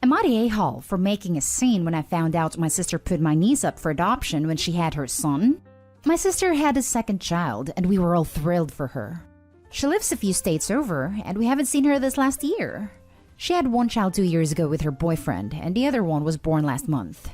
I'm at a-hole for making a scene when I found out my sister put my niece up for adoption when she had her son. My sister had a second child, and we were all thrilled for her. She lives a few states over, and we haven't seen her this last year. She had one child 2 years ago with her boyfriend, and the other one was born last month.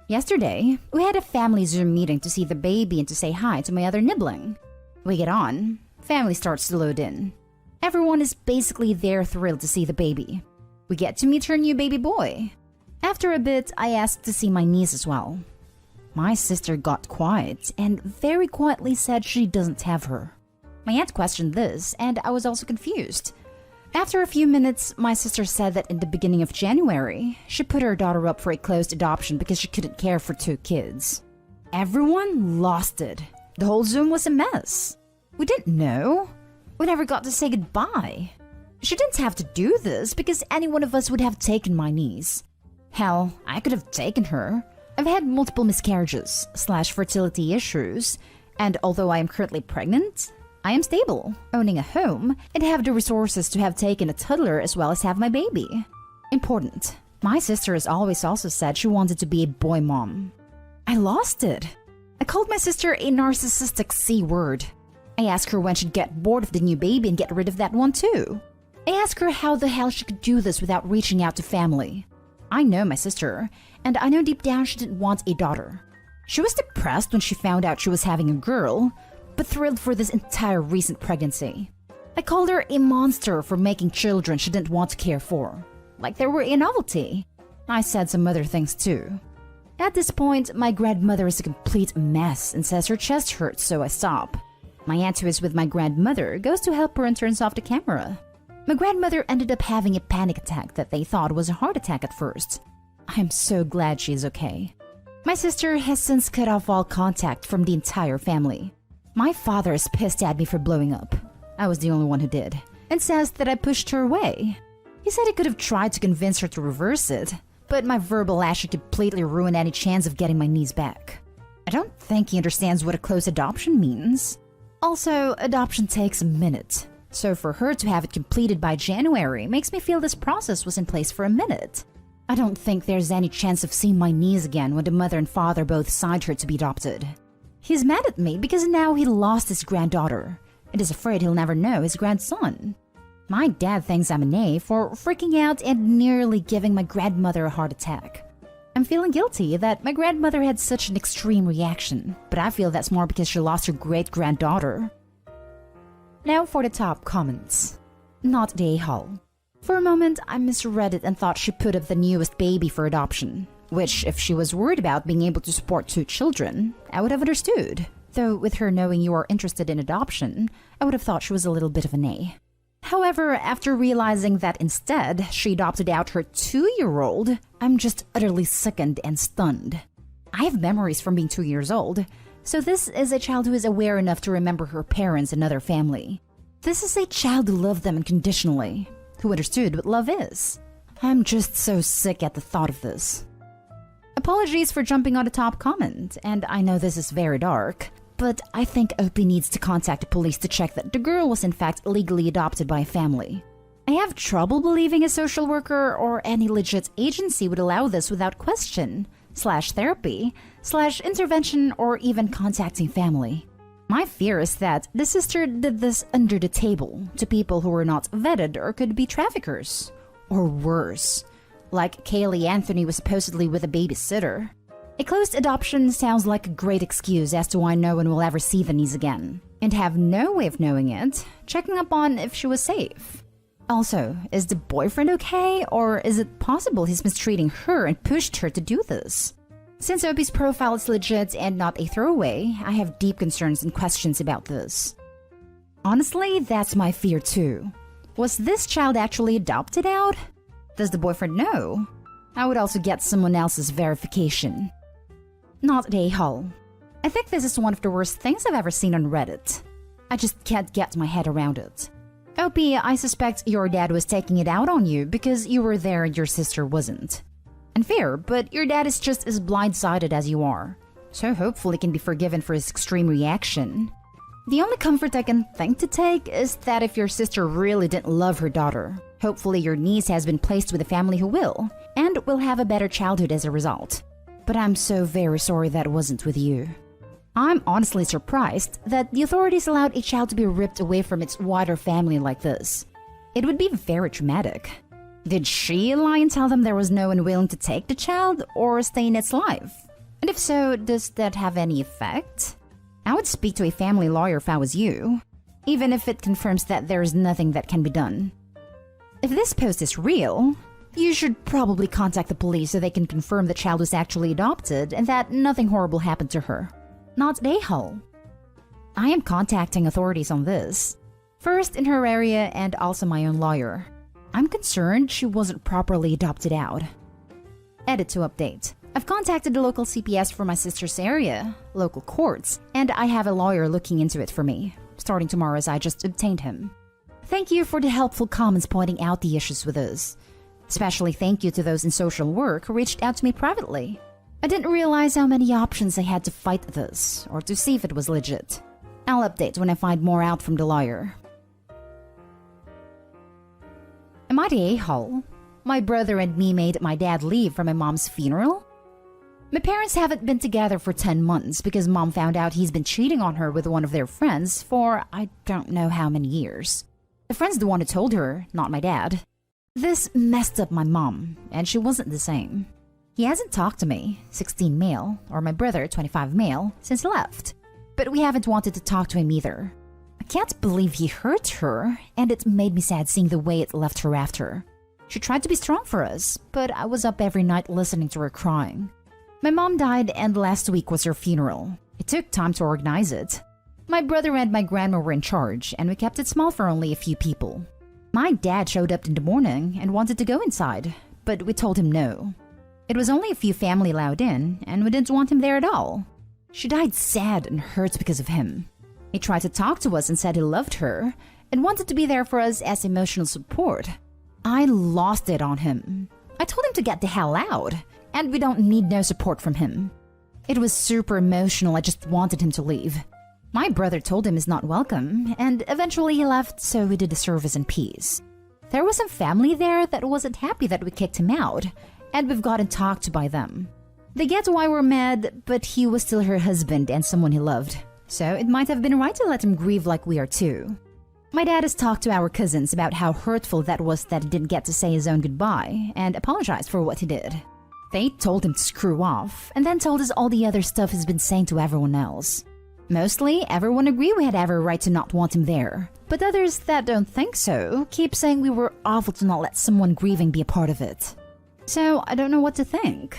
Yesterday, we had a family Zoom meeting to see the baby and to say hi to my other nibbling. We get on, family starts to load in. Everyone is basically there thrilled to see the baby. We get to meet her new baby boy. After a bit, I asked to see my niece as well. My sister got quiet and very quietly said she doesn't have her. My aunt questioned this, and I was also confused. After a few minutes, my sister said that in the beginning of January, she put her daughter up for a closed adoption because she couldn't care for 2 kids. Everyone lost it. The whole Zoom was a mess. We didn't know. We never got to say goodbye. She didn't have to do this because any one of us would have taken my niece. Hell, I could have taken her. I've had multiple miscarriages / fertility issues, and although I am currently pregnant, I am stable, owning a home, and have the resources to have taken a toddler as well as have my baby. Important. My sister has always also said she wanted to be a boy mom. I lost it. I called my sister a narcissistic C word. I asked her when she'd get bored of the new baby and get rid of that one too. I asked her how the hell she could do this without reaching out to family. I know my sister, and I know deep down she didn't want a daughter. She was depressed when she found out she was having a girl, but thrilled for this entire recent pregnancy. I called her a monster for making children she didn't want to care for, like they were a novelty. I said some other things too. At this point, my grandmother is a complete mess and says her chest hurts, so I stop. My aunt, who is with my grandmother, goes to help her and turns off the camera. My grandmother ended up having a panic attack that they thought was a heart attack at first. I'm so glad she is okay. My sister has since cut off all contact from the entire family. My father is pissed at me for blowing up. I was the only one who did, and says that I pushed her away. He said he could have tried to convince her to reverse it, but my verbal action completely ruined any chance of getting my niece back. I don't think he understands what a close adoption means. Also, adoption takes a minute. So for her to have it completed by January makes me feel this process was in place for a minute. I don't think there's any chance of seeing my niece again when the mother and father both signed her to be adopted. He's mad at me because now he lost his granddaughter and is afraid he'll never know his grandson. My dad thinks I'm an A for freaking out and nearly giving my grandmother a heart attack. I'm feeling guilty that my grandmother had such an extreme reaction, but I feel that's more because she lost her great-granddaughter. Now for the top comments. Not the a-hole. For a moment, I misread it and thought she put up the newest baby for adoption, which, if she was worried about being able to support 2 children, I would have understood. Though with her knowing you are interested in adoption, I would have thought she was a little bit of an A. However, after realizing that instead she adopted out her 2-year-old, I'm just utterly sickened and stunned. I have memories from being 2 years old, so this is a child who is aware enough to remember her parents and other family. This is a child who loved them unconditionally, who understood what love is. I'm just so sick at the thought of this. Apologies for jumping on the top comment, and I know this is very dark, but I think OP needs to contact the police to check that the girl was in fact legally adopted by a family. I have trouble believing a social worker or any legit agency would allow this without question, /therapy, /intervention, or even contacting family. My fear is that the sister did this under the table to people who were not vetted or could be traffickers. Or worse, like Kaylee Anthony was supposedly with a babysitter. A closed adoption sounds like a great excuse as to why no one will ever see the niece again, and have no way of knowing it, checking up on if she was safe. Also, is the boyfriend okay, or is it possible he's mistreating her and pushed her to do this? Since Opie's profile is legit and not a throwaway, I have deep concerns and questions about this. Honestly, that's my fear too. Was this child actually adopted out? Does the boyfriend know? I would also get someone else's verification. Not a-hole. I think this is one of the worst things I've ever seen on Reddit. I just can't get my head around it. OP, I suspect your dad was taking it out on you because you were there and your sister wasn't. Unfair, but your dad is just as blindsided as you are, so hopefully can be forgiven for his extreme reaction. The only comfort I can think to take is that if your sister really didn't love her daughter, Hopefully your niece has been placed with a family who will, and will have a better childhood as a result. But I'm so very sorry that wasn't with you. I'm honestly surprised that the authorities allowed a child to be ripped away from its wider family like this. It would be very traumatic. Did she lie and tell them there was no one willing to take the child or stay in its life? And if so, does that have any effect? I would speak to a family lawyer if I was you, even if it confirms that there is nothing that can be done. If this post is real, you should probably contact the police so they can confirm the child was actually adopted and that nothing horrible happened to her. Not a-hole. I am contacting authorities on this. First in her area and also my own lawyer. I'm concerned she wasn't properly adopted out. Edit to update. I've contacted the local CPS for my sister's area, local courts, and I have a lawyer looking into it for me, starting tomorrow as I just obtained him. Thank you for the helpful comments pointing out the issues with us. Especially thank you to those in social work who reached out to me privately. I didn't realize how many options I had to fight this, or to see if it was legit. I'll update when I find more out from the lawyer. Am I the a-hole? My brother and me made my dad leave for my mom's funeral? My parents haven't been together for 10 months because mom found out he's been cheating on her with one of their friends for I don't know how many years. The friend's the one who told her, not my dad. This messed up my mom, and she wasn't the same. He hasn't talked to me, 16 male, or my brother, 25 male, since he left. But we haven't wanted to talk to him either. I can't believe he hurt her, and it made me sad seeing the way it left her after. She tried to be strong for us, but I was up every night listening to her crying. My mom died, and last week was her funeral. It took time to organize it. My brother and my grandma were in charge, and we kept it small for only a few people. My dad showed up in the morning and wanted to go inside, but we told him no. It was only a few family allowed in, and we didn't want him there at all. She died sad and hurt because of him. He tried to talk to us and said he loved her, and wanted to be there for us as emotional support. I lost it on him. I told him to get the hell out, and we don't need no support from him. It was super emotional, I just wanted him to leave. My brother told him he's not welcome, and eventually he left, so we did the service in peace. There was some family there that wasn't happy that we kicked him out, and we've gotten talked to by them. They get why we're mad, but he was still her husband and someone he loved, so it might have been right to let him grieve like we are too. My dad has talked to our cousins about how hurtful that was that he didn't get to say his own goodbye, and apologized for what he did. They told him to screw off, and then told us all the other stuff he's been saying to everyone else. Mostly, everyone agreed we had every right to not want him there, but others that don't think so keep saying we were awful to not let someone grieving be a part of it. So, I don't know what to think.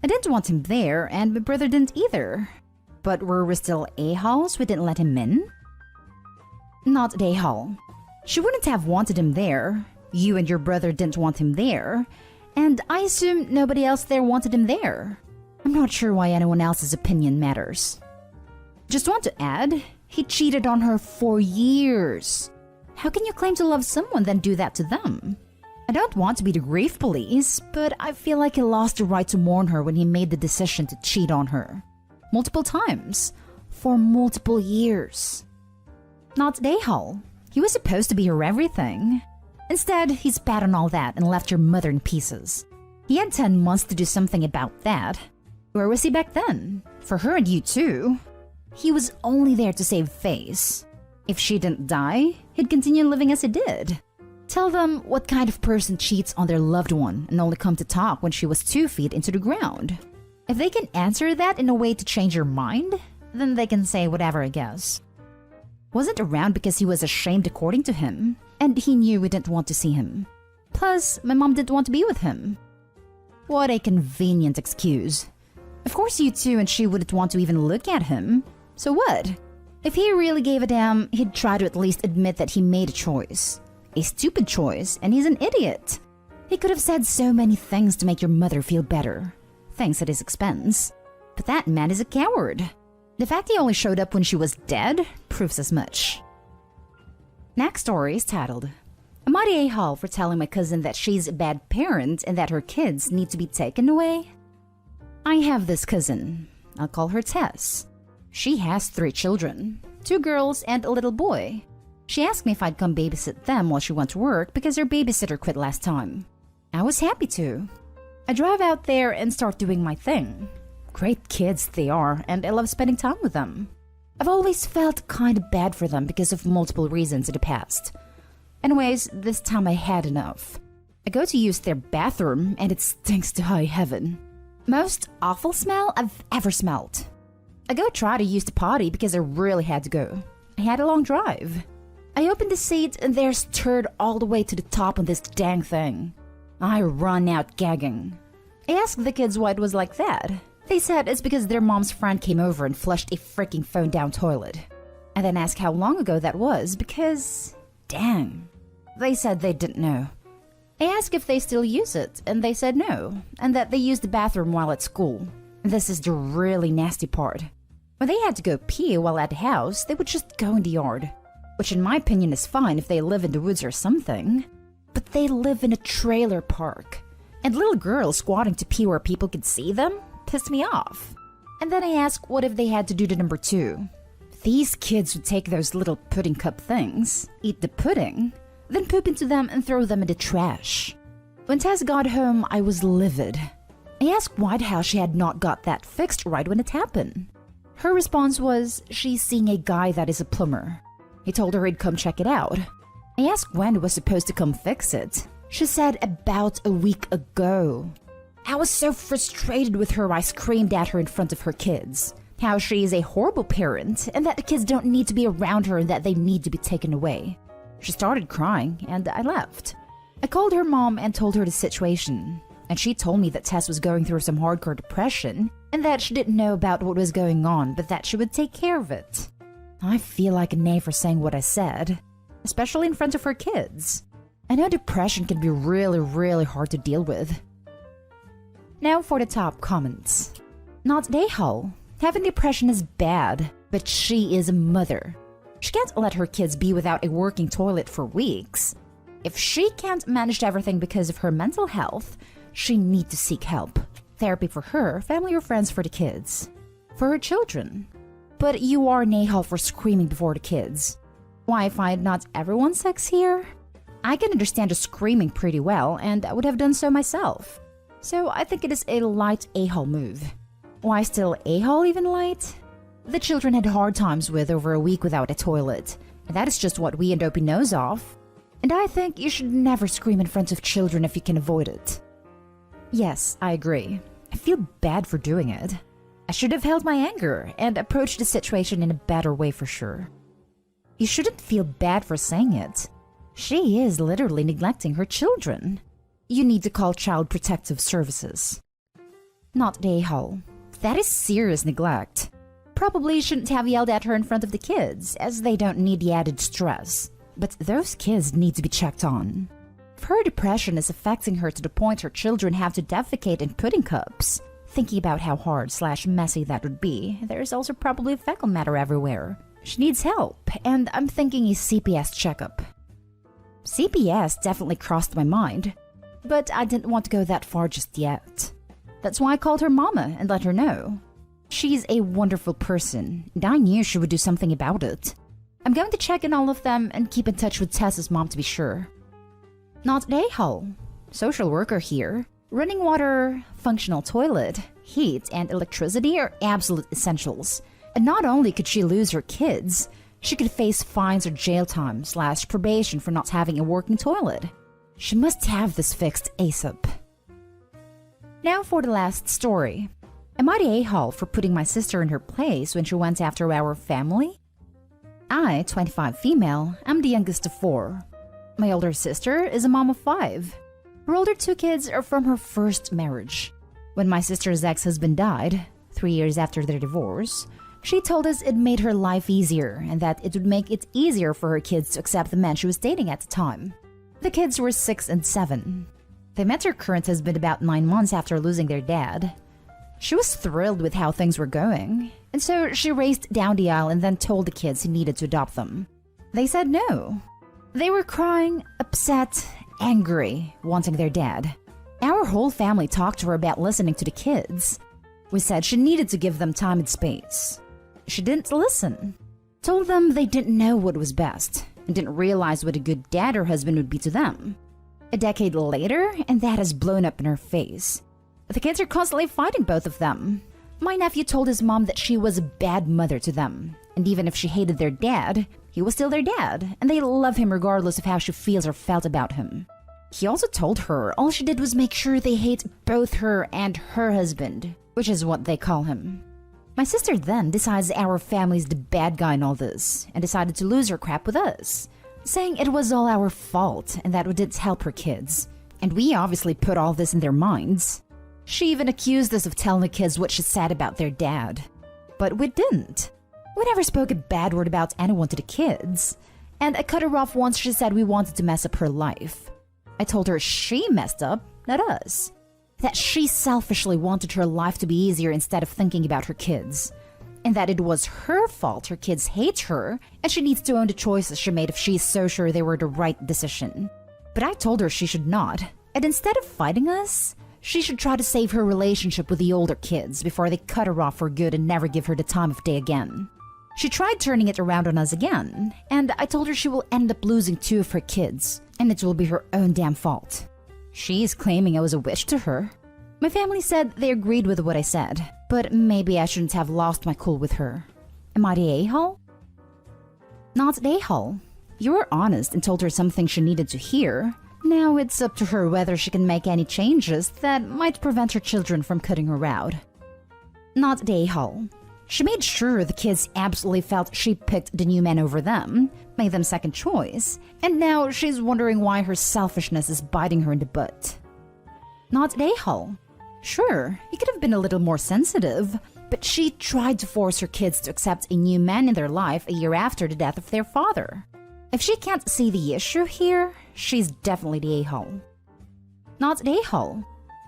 I didn't want him there, and my brother didn't either. But were we still a-holes we didn't let him in? Not a-hole. She wouldn't have wanted him there. You and your brother didn't want him there. And I assume nobody else there wanted him there. I'm not sure why anyone else's opinion matters. Just want to add, he cheated on her for years. How can you claim to love someone then do that to them? I don't want to be the grief police, but I feel like he lost the right to mourn her when he made the decision to cheat on her. Multiple times. For multiple years. Not a-hole. He was supposed to be her everything. Instead, he spat on all that and left your mother in pieces. He had 10 months to do something about that. Where was he back then? For her and you too. He was only there to save face. If she didn't die, he'd continue living as he did. Tell them what kind of person cheats on their loved one and only come to talk when she was 2 feet into the ground. If they can answer that in a way to change your mind, then they can say whatever, I guess. Wasn't around because he was ashamed according to him, and he knew we didn't want to see him. Plus, my mom didn't want to be with him. What a convenient excuse. Of course you two and she wouldn't want to even look at him. So what? If he really gave a damn, he'd try to at least admit that he made a choice. A stupid choice, and he's an idiot. He could have said so many things to make your mother feel better. Things at his expense. But that man is a coward. The fact he only showed up when she was dead proves as much. Next story is titled, Am I the a-hole for telling my cousin that she's a bad parent and that her kids need to be taken away? I have this cousin. I'll call her Tess. She has 3 children, 2 girls and a little boy. She asked me if I'd come babysit them while she went to work because her babysitter quit last time. I was happy to. I drive out there and start doing my thing. Great kids they are, and I love spending time with them. I've always felt kind of bad for them because of multiple reasons in the past. Anyways, this time I had enough. I go to use their bathroom and it stinks to high heaven. Most awful smell I've ever smelled. I go try to use the potty because I really had to go. I had a long drive. I open the seat and there's turd all the way to the top on this dang thing. I run out gagging. I asked the kids why it was like that. They said it's because their mom's friend came over and flushed a freaking phone down toilet. I then asked how long ago that was because, dang. They said they didn't know. I asked if they still use it, and they said no, and that they use the bathroom while at school. This is the really nasty part. When they had to go pee while at the house, they would just go in the yard. Which in my opinion is fine if they live in the woods or something. But they live in a trailer park. And little girls squatting to pee where people could see them pissed me off. And then I asked what if they had to do the number 2. These kids would take those little pudding cup things, eat the pudding, then poop into them and throw them in the trash. When Tess got home, I was livid. I asked White how she had not got that fixed right when it happened. Her response was she's seeing a guy that is a plumber. He told her he'd come check it out. I asked when he was supposed to come fix it. She said about a week ago. I was so frustrated with her I screamed at her in front of her kids. How she is a horrible parent and that the kids don't need to be around her and that they need to be taken away. She started crying and I left. I called her mom and told her the situation. And she told me that Tess was going through some hardcore depression and that she didn't know about what was going on but that she would take care of it. I feel like a knave for saying what I said, especially in front of her kids. I know depression can be really hard to deal with. Now for the top comments. Not Dayhall. Having depression is bad, but she is a mother. She can't let her kids be without a working toilet for weeks. If she can't manage everything because of her mental health, she needs to seek help. Therapy for her, family or friends for the kids. For her children. But you are Nahal for screaming before the kids. Why find not everyone's sex here? I can understand the screaming pretty well, and I would have done so myself. So I think it is a light a-hole move. Why still a-hole even light? The children had hard times with over a week without a toilet. And that is just what we and Dopey knows of. And I think you should never scream in front of children if you can avoid it. Yes, I agree. I feel bad for doing it. I should have held my anger and approached the situation in a better way for sure. You shouldn't feel bad for saying it. She is literally neglecting her children. You need to call Child Protective Services. Not Dayhall. That is serious neglect. Probably shouldn't have yelled at her in front of the kids, as they don't need the added stress. But those kids need to be checked on. If her depression is affecting her to the point her children have to defecate in pudding cups, thinking about how hard/messy that would be, there is also probably fecal matter everywhere. She needs help, and I'm thinking a CPS checkup. CPS definitely crossed my mind, but I didn't want to go that far just yet. That's why I called her mama and let her know. She's a wonderful person, and I knew she would do something about it. I'm going to check in all of them and keep in touch with Tess's mom to be sure. Not Dayhall. Social worker here. Running water, functional toilet, heat, and electricity are absolute essentials. And not only could she lose her kids, she could face fines or jail time/probation for not having a working toilet. She must have this fixed ASAP. Now for the last story. Am I the a-hole for putting my sister in her place when she went after our family? I, 25 female, am the youngest of 4. My older sister is a mom of 5. Her older 2 kids are from her first marriage. When my sister's ex-husband died, 3 years after their divorce, she told us it made her life easier and that it would make it easier for her kids to accept the man she was dating at the time. The kids were 6 and 7. They met her current husband about 9 months after losing their dad. She was thrilled with how things were going, and so she raced down the aisle and then told the kids he needed to adopt them. They said no. They were crying, upset, angry, wanting their dad. Our whole family talked to her about listening to the kids. We said she needed to give them time and space. She didn't listen. Told them they didn't know what was best, and didn't realize what a good dad her husband would be to them. A decade later, and that has blown up in her face. The kids are constantly fighting both of them. My nephew told his mom that she was a bad mother to them, and even if she hated their dad, he was still their dad, and they love him regardless of how she feels or felt about him. He also told her all she did was make sure they hate both her and her husband, which is what they call him. My sister then decides our family's the bad guy in all this, and decided to lose her crap with us, saying it was all our fault and that we didn't help her kids. And we obviously put all this in their minds. She even accused us of telling the kids what she said about their dad. But we didn't. We never spoke a bad word about anyone to the kids. And I cut her off once she said we wanted to mess up her life. I told her she messed up, not us. That she selfishly wanted her life to be easier instead of thinking about her kids. And that it was her fault her kids hate her, and she needs to own the choices she made if she's so sure they were the right decision. But I told her she should not. And instead of fighting us, she should try to save her relationship with the older kids before they cut her off for good and never give her the time of day again. She tried turning it around on us again, and I told her she will end up losing 2 of her kids, and it will be her own damn fault. She's claiming I was a witch to her. My family said they agreed with what I said, but maybe I shouldn't have lost my cool with her. Am I the a-hole? Not the a-hole. You were honest and told her something she needed to hear. Now it's up to her whether she can make any changes that might prevent her children from cutting her out. Not the a-hole. She made sure the kids absolutely felt she picked the new man over them, made them second choice, and now she's wondering why her selfishness is biting her in the butt. Not the a-hole. Sure, he could have been a little more sensitive, but she tried to force her kids to accept a new man in their life a year after the death of their father. If she can't see the issue here, she's definitely the a-hole. Not the a-hole.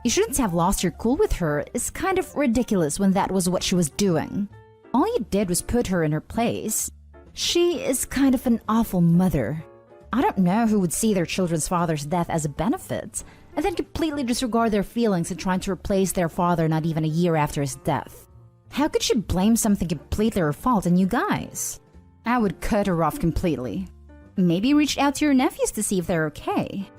You shouldn't have lost your cool with her is kind of ridiculous when that was what she was doing. All you did was put her in her place. She is kind of an awful mother. I don't know who would see their children's father's death as a benefit, and then completely disregard their feelings in trying to replace their father not even a year after his death. How could she blame something completely her fault on you guys? I would cut her off completely. Maybe reach out to your nephews to see if they're okay.